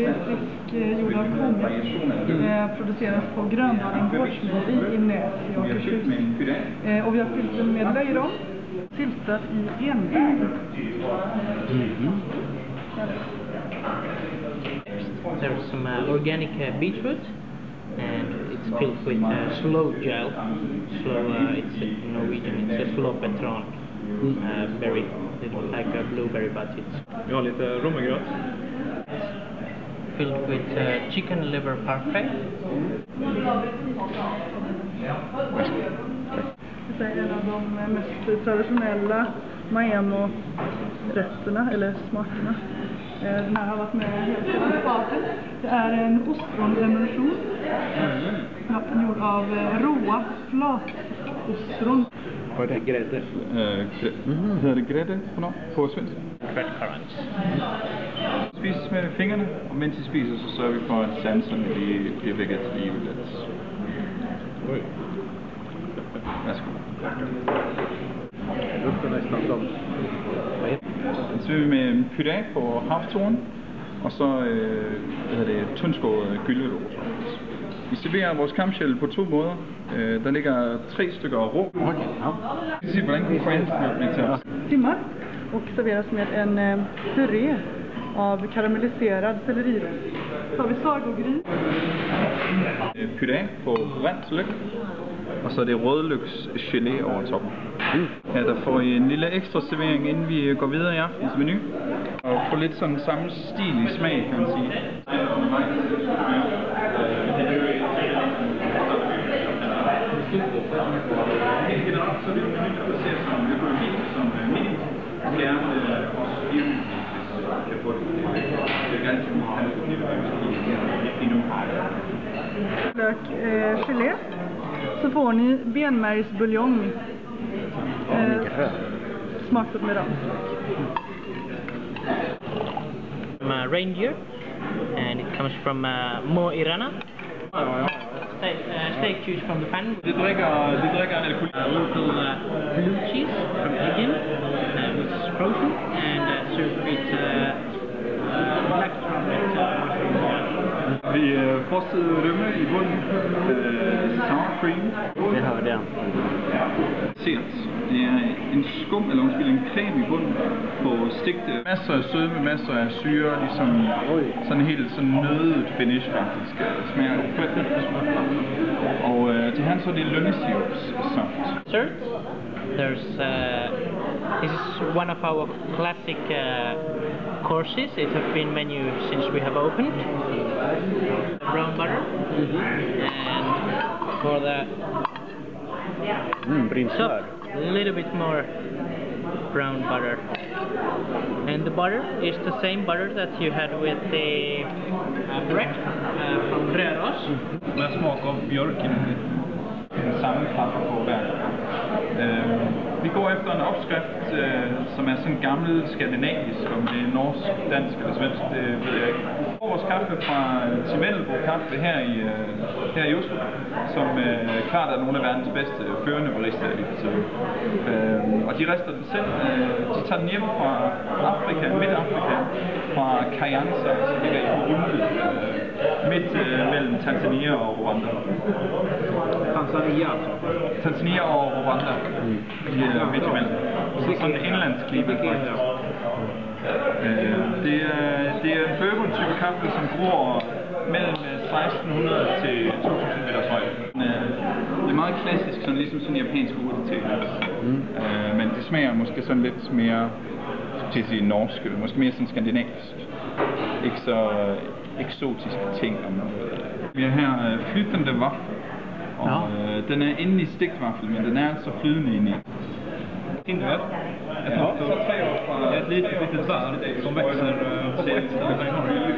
är frisk gjord av ko. Produceras på Gröndalen gårdsmejeri i Näs i Åkershus. Och vi har fyllt den med löjrom, syltat i enbär. There's some organic beetroot, and it's filled with slow gel. It's in Norwegian, it's a slåpetran berry. It looks like a blueberry, but it's... Vi har lite rommegröt. Filled with chicken liver parfait. Det är en av de mest traditionella Maemo-rätterna, eller smakerna. Den här har varit med helt sedan starten. Det är en ostronrevolution. Gjord av råa flatostron. Vad är det? Grädde? Hedder det grädde på svenska? Red currants. Spises med fingrene, og mens I spiser, så sørger vi for, at sanserne bliver vækket til live lidt. Værsgo. Det lukter næsten som. Så er vi med en puré på havtorn, og så tyndskåret gyllerot. Vi serverer vores kamskjell på 2 måder. Der ligger 3 stykker rå. Vi ser, hvordan vi får ind til. Timmar och serveras med en puré av karamelliserad sellerirot. Så har vi sagogryn. Puré på brændt løg, og så er det rødløgsgelé over toppen. Ja, der får I en lille ekstra servering, inden vi går videre i aftens menu. Og få lidt sådan samme stil i smag, kan man sige. Helt generelt så er det jo en menu, der baserer sig om økologi, som minimum gerne også kan få det. Det er ganske Lök gelé. Så får ni benmärgsbuljong smakat med dem. Reindeer, and it comes from Mo i Rana. Steak juice from the pan. De drikker alkohol. Local blue cheese from Aegean, which is frozen, and served with black chocolate. Vi frostet rømme i bunden, sour cream. Det har vi der. Sert. Det er en skum, eller undskyld, en creme i bunden på stigte. Masser af sødme, masser af syre, ligesom sådan helt sådan nødet finish faktisk. Smager ufattelig. Og til han så er det lønnesirups-saft. Sir, there's this is one of our classic courses. It has been menu since we have opened. Brown butter, and for the Brinsvärd. a little bit more brown butter. And the butter is the same butter that you had with the bread from Röros. Med smak av bjørken. Den samme kaffe på hver. Vi går efter en opskrift, som er sådan gammel skandinavisk, om det er norsk, dansk eller svensk, det ved jeg ikke. Vores kaffe fra Timelbo Kaffe her i Oslo, som klart er nogle af verdens bedste førende baristaer lige for tiden. Og de rester den selv. De tager den hjem fra Afrika, Midt-Afrika, fra Kayanza, som ligger i Burundi, midt mellem Tanzania og Rwanda. Tanzania og Rwanda. Midt imellem. Sådan en indlandsklima faktisk. Det er en bourbon-type kaffe, som gror mellem 1600 til 2000 meters højde. Det er meget klassisk, sådan ligesom sådan en japansk urte. Men det smager måske sådan lidt mere til at sige norsk, eller måske mere sådan skandinavisk. Ikke så eksotiske ting om noget. Vi har her flytende vaffel. Og den er inde i stegt vaffel, men den er altså flydende inde i. Tindved. Så 3 år fra et litet bär som växer på ett ställe i Norge.